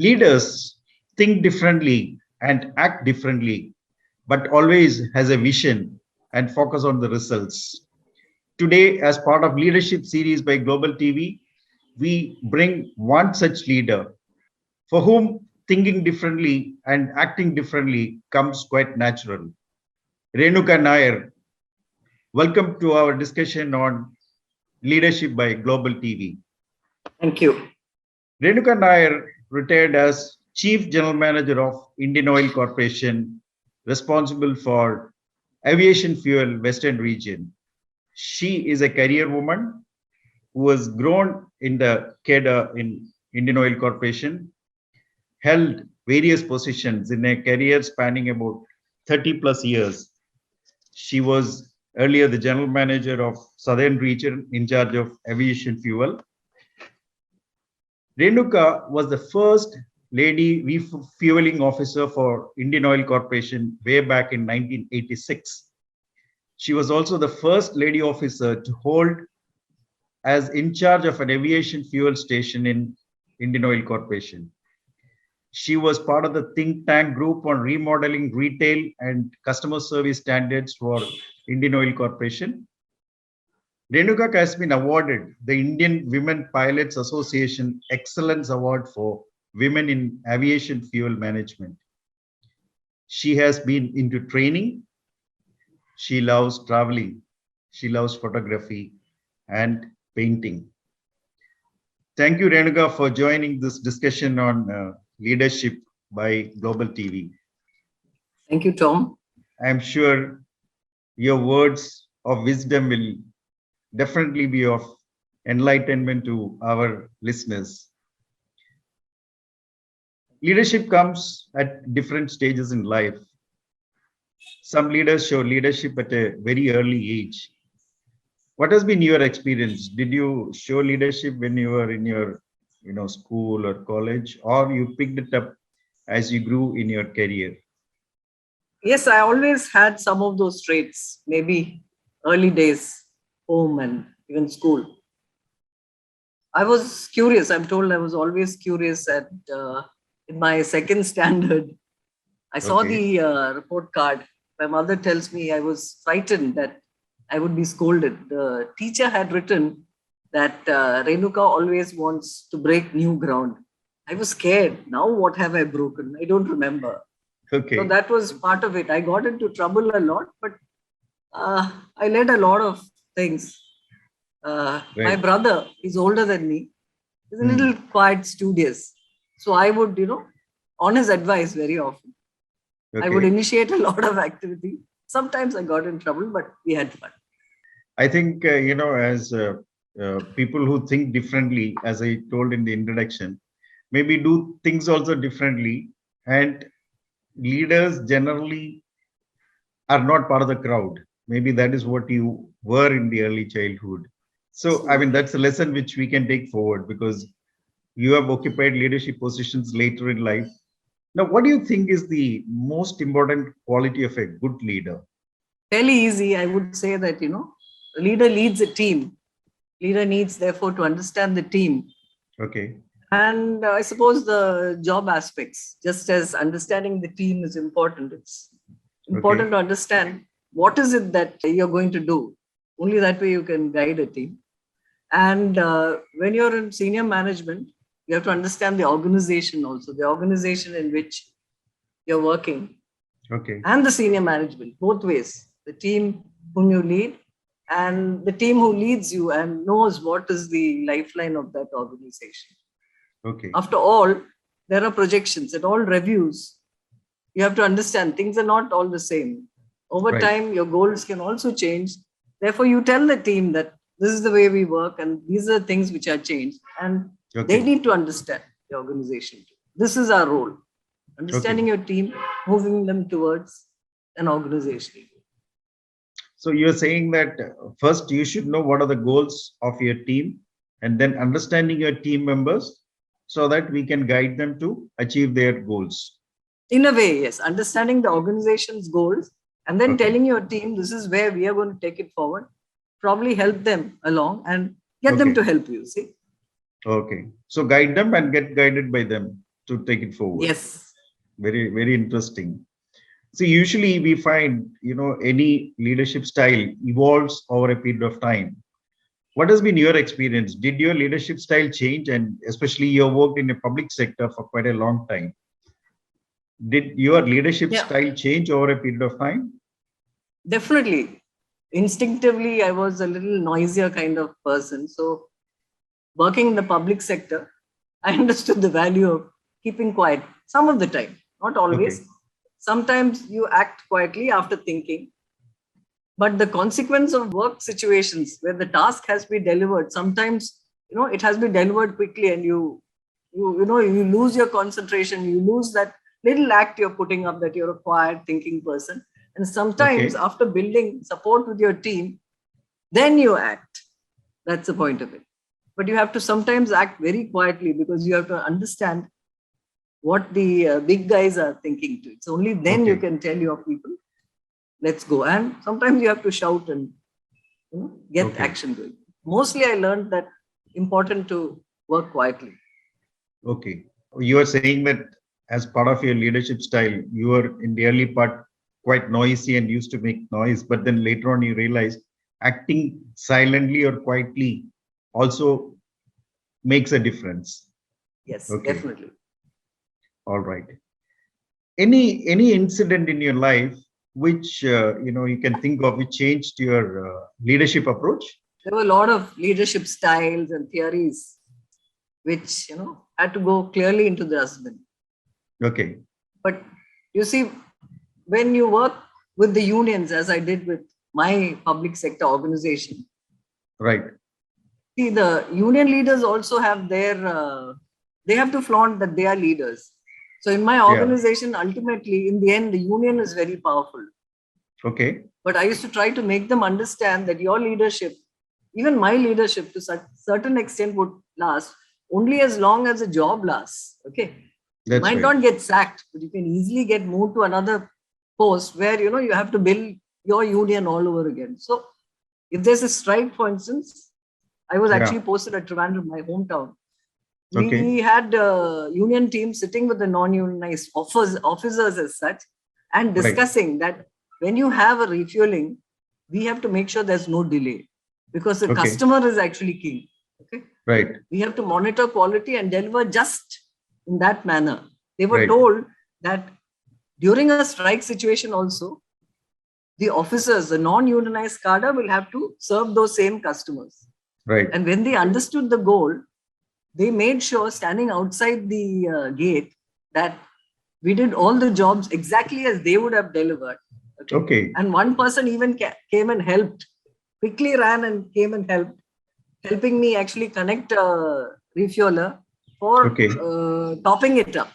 Leaders think differently and act differently, but always has a vision and focus on the results. Today, as part of Leadership Series by Global TV, we bring one such leader for whom thinking differently and acting differently comes quite natural. Renuka Nair, welcome to our discussion on Leadership by Global TV. Thank you. Renuka Nair retired as Chief General Manager of Indian Oil Corporation, responsible for aviation fuel Western region. She is a career woman who has grown in the cadre in Indian Oil Corporation, held various positions in a career spanning about 30 plus years. She was earlier the general manager of Southern region in charge of aviation fuel. Renuka was the first lady refueling officer for Indian Oil Corporation way back in 1986. She was also the first lady officer to hold as in charge of an aviation fuel station in Indian Oil Corporation. She was part of the think tank group on remodeling retail and customer service standards for Indian Oil Corporation. Renuka has been awarded the Indian Women Pilots Association Excellence Award for Women in Aviation Fuel Management. She has been into training. She loves traveling. She loves photography and painting. Thank you, Renuka, for joining this discussion on leadership by Global TV. Thank you, Tom. I'm sure your words of wisdom will definitely be of enlightenment to our listeners. Leadership comes at different stages in life. Some leaders show leadership at a very early age. What has been your experience? Did you show leadership when you were in your school or college, or you picked it up as you grew in your career? Yes, I always had some of those traits, maybe early days, home and even school. I was curious. I'm told I was always curious in my second standard. I saw the report card. My mother tells me I was frightened that I would be scolded. The teacher had written that Renuka always wants to break new ground. I was scared. Now what have I broken? I don't remember. Okay. So that was part of it. I got into trouble a lot, but I led a lot of things. Right. My brother is older than me. He's a little quiet, studious. So I would, on his advice very often, I would initiate a lot of activity. Sometimes I got in trouble, but we had fun. I think, as people who think differently, as I told in the introduction, maybe do things also differently. And leaders generally are not part of the crowd. Maybe that is what you were in the early childhood. So, I mean, that's a lesson which we can take forward because you have occupied leadership positions later in life. Now, what do you think is the most important quality of a good leader? Fairly easy. I would say that, a leader leads a team. Leader needs, therefore, to understand the team. Okay. And I suppose the job aspects, just as understanding the team is important, it's important to understand what is it that you're going to do. Only that way you can guide a team. And when you're in senior management, you have to understand the organization also, the organization in which you're working. Okay. And the senior management, both ways, the team whom you lead and the team who leads you and knows what is the lifeline of that organization. Okay. After all, there are projections at all reviews. You have to understand things are not all the same. Over time, your goals can also change. Therefore, you tell the team that this is the way we work and these are the things which are changed. And they need to understand the organization. This is our role. Understanding your team, moving them towards an organization. So you're saying that first you should know what are the goals of your team and then understanding your team members so that we can guide them to achieve their goals. In a way, yes. Understanding the organization's goals and then telling your team, this is where we are going to take it forward. Probably help them along and get them to help you, see. Okay. So guide them and get guided by them. to take it forward. Yes. Very, very interesting. So usually we find, any leadership style evolves over a period of time. What has been your experience? Did your leadership style change? And especially you worked in a public sector for quite a long time. Did your leadership Yeah, style change over a period of time? definitely. Instinctively, I was a little noisier kind of person. So working in the public sector, I understood the value of keeping quiet some of the time, not Okay. always. Sometimes you act quietly after thinking, but the consequence of work situations where the task has been delivered, sometimes it has been delivered quickly, and you lose your concentration, you lose that little act you're putting up that you're a quiet thinking person. And sometimes Okay. after building support with your team, then you act. That's the point of it. But you have to sometimes act very quietly because you have to understand what the big guys are thinking too. It's only then you Okay. can tell your people, let's go. And sometimes you have to shout and get Okay. action going. Mostly I learned that important to work quietly. Okay. You are saying that as part of your leadership style, you were in the early part quite noisy and used to make noise, but then later on you realize acting silently or quietly also makes a difference. Yes, Okay. definitely. All right. Any incident in your life which you can think of which changed your leadership approach? There were a lot of leadership styles and theories which had to go clearly into the dustbin. Okay. But you see, when you work with the unions, as I did with my public sector organization, Right. see, the union leaders also have they have to flaunt that they are leaders. So in my Yeah. organization, ultimately, in the end, the union is very powerful. Okay. But I used to try to make them understand that your leadership, even my leadership to such certain extent, would last only as long as the job lasts. Okay. You That's might right. not get sacked, but you can easily get moved to another post where you have to build your union all over again. So if there's a strike, for instance, I was Yeah. actually posted at Trivandrum, my hometown. Okay. We had union teams sitting with the non-unionized officers as such and Right. discussing that when you have a refueling, we have to make sure there's no delay because the Okay. customer is actually king. Okay, Right. we have to monitor quality and deliver just in that manner. They were Right. told that during a strike situation also, the officers, the non-unionized cadre will have to serve those same customers. Right. And when they understood the goal, they made sure standing outside the gate that we did all the jobs exactly as they would have delivered. Okay. Okay. And one person even came and helped, quickly ran and came and helped, helping me actually connect a refueler for Okay. topping it up.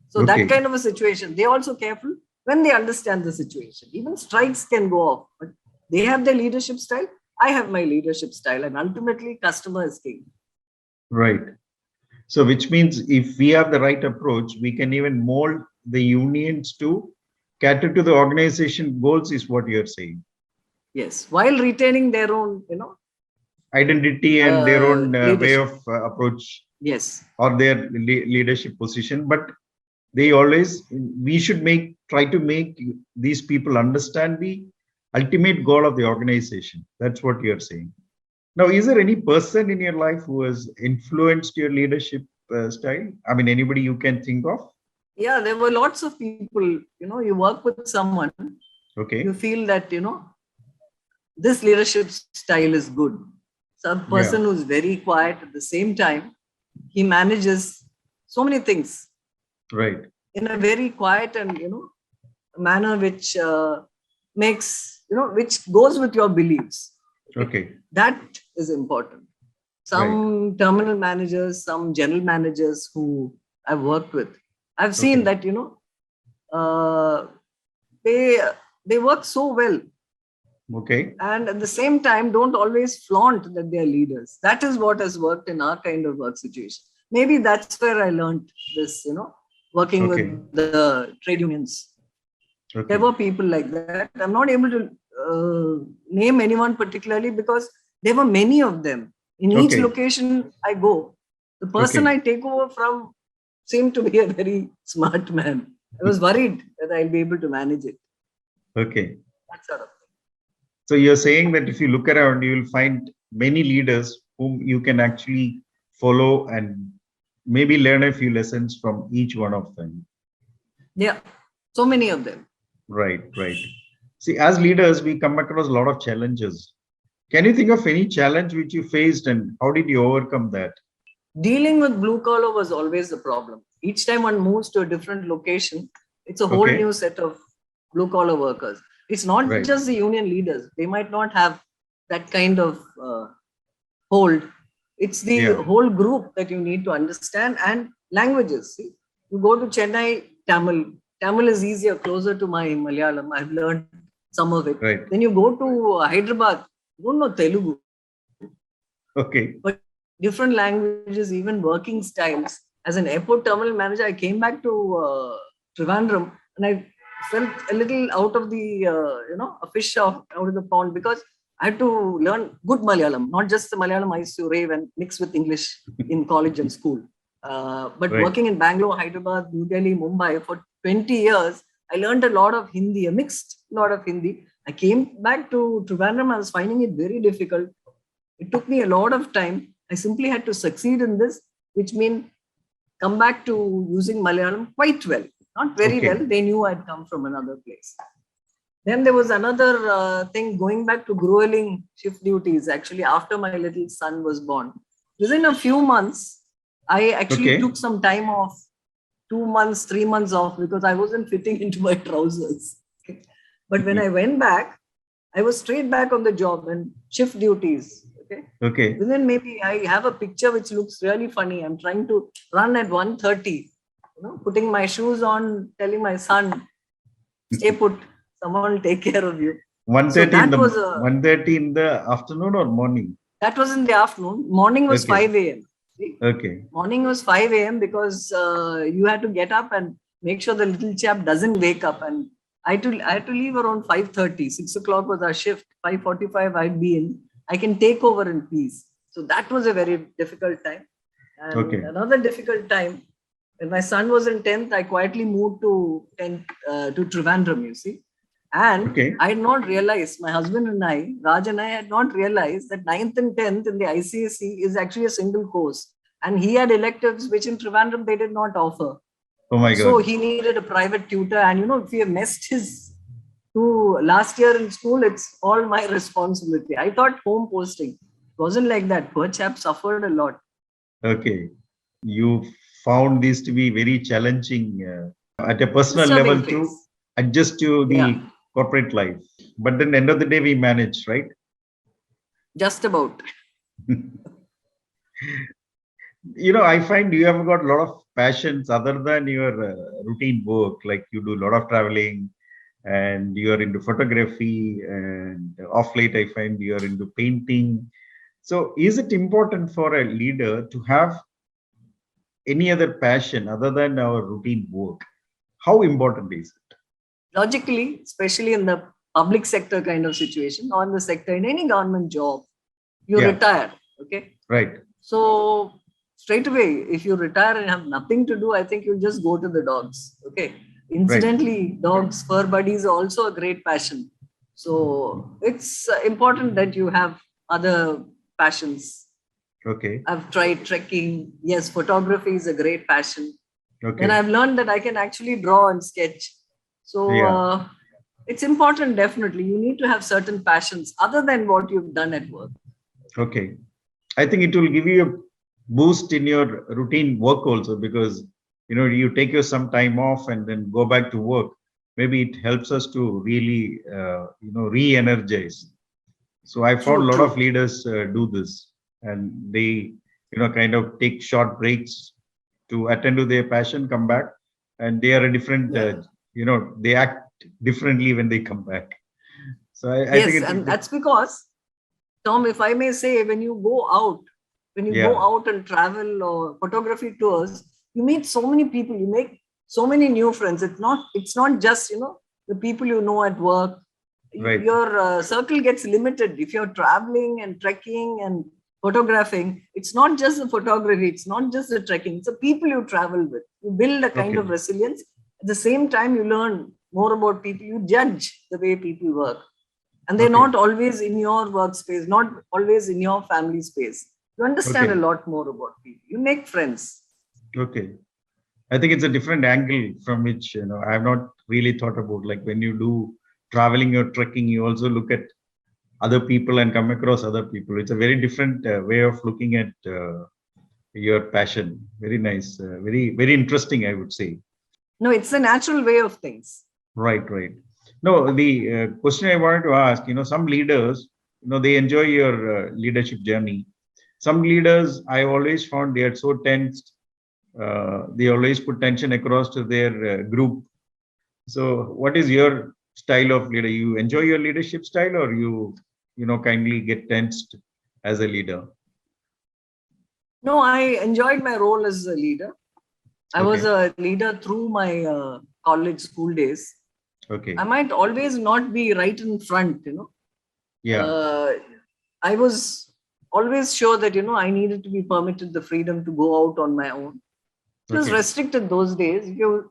So that Okay. kind of a situation, they're also careful when they understand the situation. Even strikes can go off, but they have their leadership style. I have my leadership style, and ultimately, customer is king. Right. So which means if we have the right approach, we can even mold the unions to cater to the organization goals, is what you're saying. Yes, while retaining their own, Identity and their own way leadership. of approach Yes, or their leadership position, but we should try to make these people understand the ultimate goal of the organization. That's what you're saying. Now, is there any person in your life who has influenced your leadership style? I mean, anybody you can think of? yeah, there were lots of people. You work with someone, Okay. you feel that this leadership style is good. Some Yeah. person who's very quiet at the same time, he manages so many things Right. in a very quiet and manner which makes which goes with your beliefs. Okay. That is important. Right. Some terminal managers, some general managers who I've worked with, I've seen Okay. that uh, they they work so well, Okay. and at the same time don't always flaunt that they're leaders. That is what has worked in our kind of work situation. Maybe that's where I learned this, working with Okay. the trade unions. Okay. There were people like that. I'm not able to name anyone particularly because there were many of them. In each Okay. location I go, the person Okay. I take over from seemed to be a very smart man. I was worried that I'll be able to manage it. Okay. That sort of thing. So you're saying that if you look around, you will find many leaders whom you can actually follow and maybe learn a few lessons from each one of them. Yeah, so many of them. Right, right. See, as leaders, we come across a lot of challenges. Can you think of any challenge which you faced and how did you overcome that? Dealing with blue collar was always the problem. Each time one moves to a different location, it's a whole Okay. new set of blue collar workers. It's not Right. just the union leaders. They might not have that kind of hold. It's the Yeah. whole group that you need to understand, and languages. See, you go to Chennai, Tamil. Tamil is easier, closer to my Malayalam. I've learned some of it. Right. Then you go to Hyderabad, you don't know Telugu. Okay. But different languages, even working styles. As an airport terminal manager, I came back to Trivandrum and I felt a little out of the, a fish out of the pond, because I had to learn good Malayalam, not just the Malayalam I used to rave and mix with English in college and school. But Right. working in Bangalore, Hyderabad, New Delhi, Mumbai for 20 years, I learned a lot of Hindi, a mixed lot of Hindi. I came back to Trivandrum, I was finding it very difficult. It took me a lot of time. I simply had to succeed in this, which means come back to using Malayalam quite well. Not very Okay. well. They knew I'd come from another place. Then there was another thing, going back to grueling shift duties, actually, after my little son was born. Within a few months, I actually Okay. took some time off, 2 months, 3 months off, because I wasn't fitting into my trousers. Okay. But when I went back, I was straight back on the job and shift duties. Okay. Okay. Within, maybe I have a picture which looks really funny. I'm trying to run at 1:30, putting my shoes on, telling my son, stay put, someone will take care of you. 1:30 So in that was 1:30 in the afternoon or morning? That was in the afternoon. Morning was Okay. 5 a.m. See? Okay. Morning was 5 a.m. because you had to get up and make sure the little chap doesn't wake up. And I had to leave around 5:30. 6 o'clock was our shift. 5:45 I'd be in. I can take over in peace. So that was a very difficult time. And Okay. another difficult time, when my son was in 10th, I quietly moved to Trivandrum, you see. And Okay. I had not realized, my husband and I, Raj and I, had not realized that 9th and 10th in the ICSE is actually a single course. And he had electives which in Trivandrum they did not offer. Oh my So God. he needed a private tutor. And if he have missed his last year in school, it's all my responsibility. I thought home posting. It wasn't like that. Poor chap suffered a lot. Okay. You found this to be very challenging at a personal Disturbing level to phase. adjust to the Yeah. corporate life. But then end of the day, we managed, right? Just about. I find you have got a lot of passions other than your routine work. Like you do a lot of traveling and you are into photography, and off late, I find you are into painting. So is it important for a leader to have any other passion other than our routine work? How important is it? Logically, especially in the public sector kind of situation, or in the sector, in any government job, you Yeah. retire. Okay. Right. So straight away, if you retire and have nothing to do, I think you'll just go to the dogs. Okay. Incidentally, dogs, fur buddies are also a great passion. So it's important that you have other passions. Okay. I've tried trekking. Yes, photography is a great passion. Okay. And I've learned that I can actually draw and sketch. So Yeah. it's important, definitely. You need to have certain passions other than what you've done at work. Okay. I think it will give you a boost in your routine work also, because you take your some time off and then go back to work. Maybe it helps us to really re-energize. So I found a lot of leaders do this, and they kind of take short breaks to attend to their passion, come back, and they are a different they act differently when they come back. So I Yes, think and that's because, Tom, if I may say, when you go out and travel or photography tours, you meet so many people, you make so many new friends. It's not just the people you know at work. Right. Your circle gets limited if you're traveling and trekking and photographing, it's not just the photography, it's not just the trekking, it's the people you travel with. You build a kind of Okay. resilience. At the same time, you learn more about people, you judge the way people work. And they're Okay. not always in your workspace, not always in your family space. You understand Okay. a lot more about people. You make friends. Okay. I think it's a different angle from which, I have not really thought about. Like when you do traveling or trekking, you also look at other people and come across other people. It's a very different way of looking at your passion. Very nice. Very, very interesting, I would say. No, it's a natural way of things. Right, right. No, the question I wanted to ask, some leaders, they enjoy your leadership journey. Some leaders, I always found they are so tensed. They always put tension across to their group. So, what is your style of leader? You enjoy your leadership style, or kindly get tensed as a leader? No, I enjoyed my role as a leader. I was Okay. a leader through my college school days. Okay. I might always not be right in front, Yeah. I was always sure that, I needed to be permitted the freedom to go out on my own. It was Okay. restricted those days.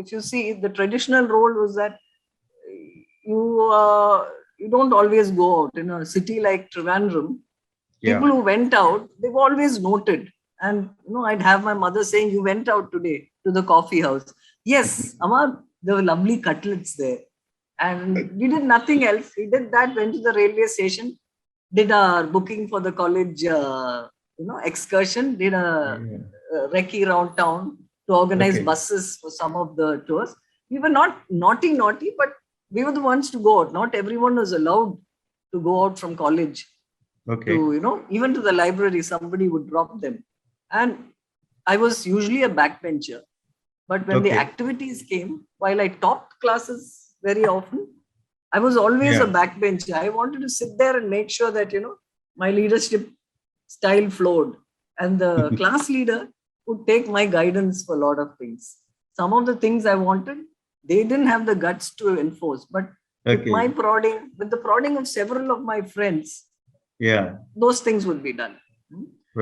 If you see, the traditional role was that you don't always go out. In a city like Trivandrum, people Yeah. who went out, they were always noted. And I'd have my mother saying, "You went out today to the coffee house." Yes, Amma, there were lovely cutlets there. And we did nothing else. We did that, went to the railway station, did our booking for the college, excursion, did Yeah. a recce around town to organize Okay. buses for some of the tours. We were not naughty, but we were the ones to go out. Not everyone was allowed to go out from college Okay. to, even to the library, somebody would drop them. And I was usually a backbencher. But when the Okay. activities came, while I topped classes very often, I was always a Yeah. backbencher. I wanted to sit there and make sure that, my leadership style flowed. And the class leader would take my guidance for a lot of things. Some of the things I wanted, they didn't have the guts to enforce. But with my Okay. prodding, with the prodding of several of my friends, Yeah. those things would be done.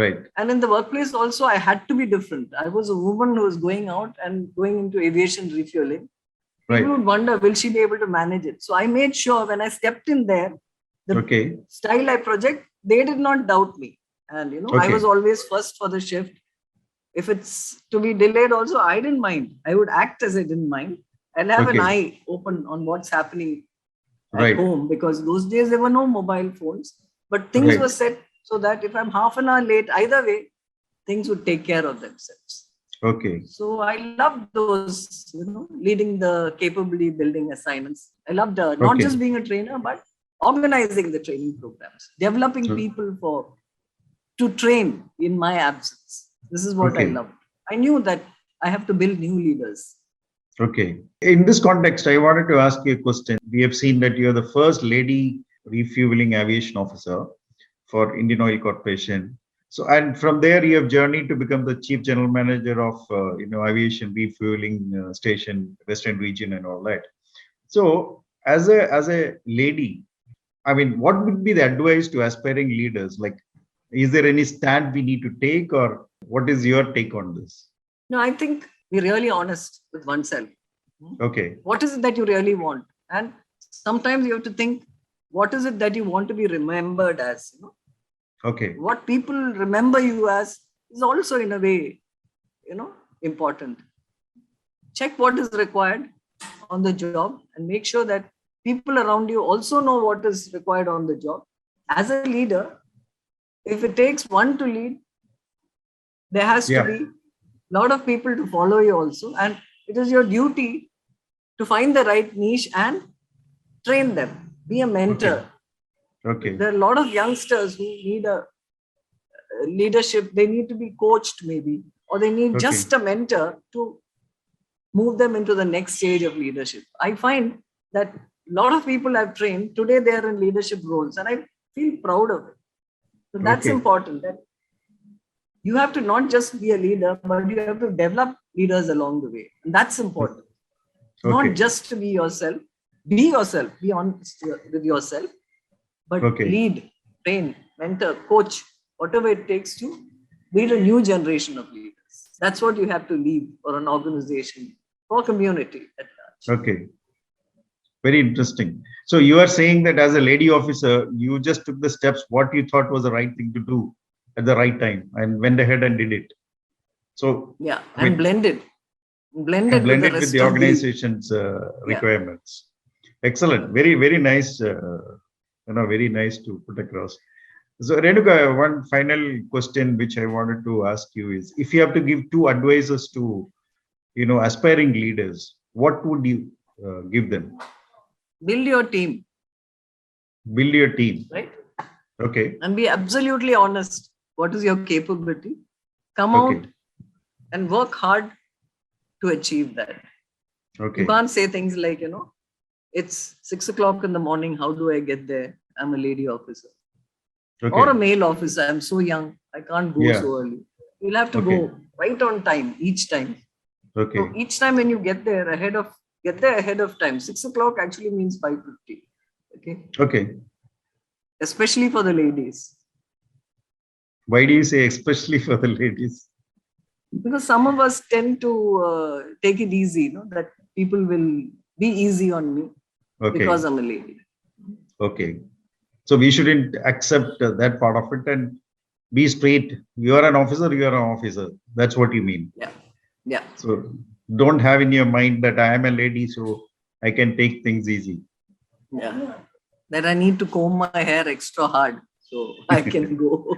Right. And in the workplace also, I had to be different. I was a woman who was going out and going into aviation refueling. People Right. would wonder, will she be able to manage it? So I made sure when I stepped in there, the Okay. style I project, they did not doubt me. And, I was Okay. always first for the shift. If it's to be delayed also, I didn't mind. I would act as I didn't mind. I'll have an Okay. eye open on what's happening at Right. home, because those days there were no mobile phones, but things were Right. set so that if I'm half an hour late, either way, things would take care of themselves. Okay. So I loved those, leading the capability building assignments. I loved not Okay. just being a trainer, but organizing the training programs, developing So, people to train in my absence. This is what I okay. loved. I knew that I have to build new leaders. Okay. In this context, I wanted to ask you a question. We have seen that you're the first lady refueling aviation officer for Indian Oil Corporation. So, and from there, you have journeyed to become the chief general manager of, aviation refueling station, Western region, and all that. So, as a lady, I mean, what would be the advice to aspiring leaders? Like, is there any stand we need to take, or what is your take on this? No, I think be really honest with oneself. Okay. What is it that you really want? And sometimes you have to think, what is it that you want to be remembered as? Okay. What people remember you as is also in a way, important. Check what is required on the job and make sure that people around you also know what is required on the job. As a leader, if it takes one to lead, there has to Yeah. be a lot of people to follow you also. And it is your duty to find the right niche and train them. Be a mentor. Okay. There are a lot of youngsters who need a leadership. They need to be coached maybe, or they need Okay. just a mentor to move them into the next stage of leadership. I find that a lot of people I've trained today, they are in leadership roles, and I feel proud of it. So that's Okay. important. That you have to not just be a leader, but you have to develop leaders along the way. And that's important. Okay. Not just to be yourself, be honest with yourself, but Okay. lead, train, mentor, coach whatever it takes to build a new generation of leaders. That's what you have to leave for an organization, for community at large. Okay. Very interesting. So you are saying that as a lady officer, you just took the steps what you thought was the right thing to do at the right time and went ahead and did it. So Yeah, I mean, and blended and with the blended with rest the of the organization's requirements. Excellent. Very, very nice. Very nice to put across. So Renuka, one final question which I wanted to ask you is, if you have to give two advices to, aspiring leaders, what would you give them? build your team, Build your team. right? Okay. And be absolutely honest. What is your capability? Come Okay. out and work hard to achieve that. Okay. You can't say things like, it's 6 o'clock in the morning. How do I get there? I'm a lady officer Okay. or a male officer. I'm so young. I can't go Yeah. so early. You'll have to Okay. go right on time each time. Okay. So each time when you get there ahead of time. 6 o'clock actually means 5:50. Okay. Okay. Especially for the ladies. Why do you say especially for the ladies? Because some of us tend to take it easy, that people will be easy on me Okay. because I'm a lady. Okay. So we shouldn't accept that part of it and be straight. You are an officer, you are an officer. That's what you mean. Yeah. Yeah. So don't have in your mind that I am a lady, so I can take things easy. Yeah. That I need to comb my hair extra hard so I can go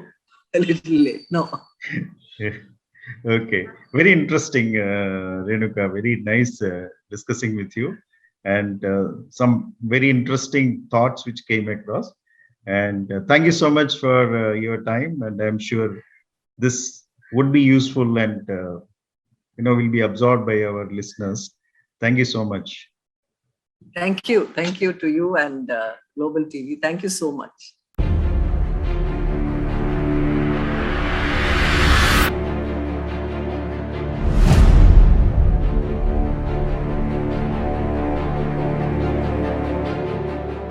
a little late. No. Okay. Very interesting, Renuka. Very nice discussing with you, and some very interesting thoughts which came across. And thank you so much for your time. And I'm sure this would be useful and will be absorbed by our listeners. Thank you so much. Thank you. Thank you to you and Global TV. Thank you so much.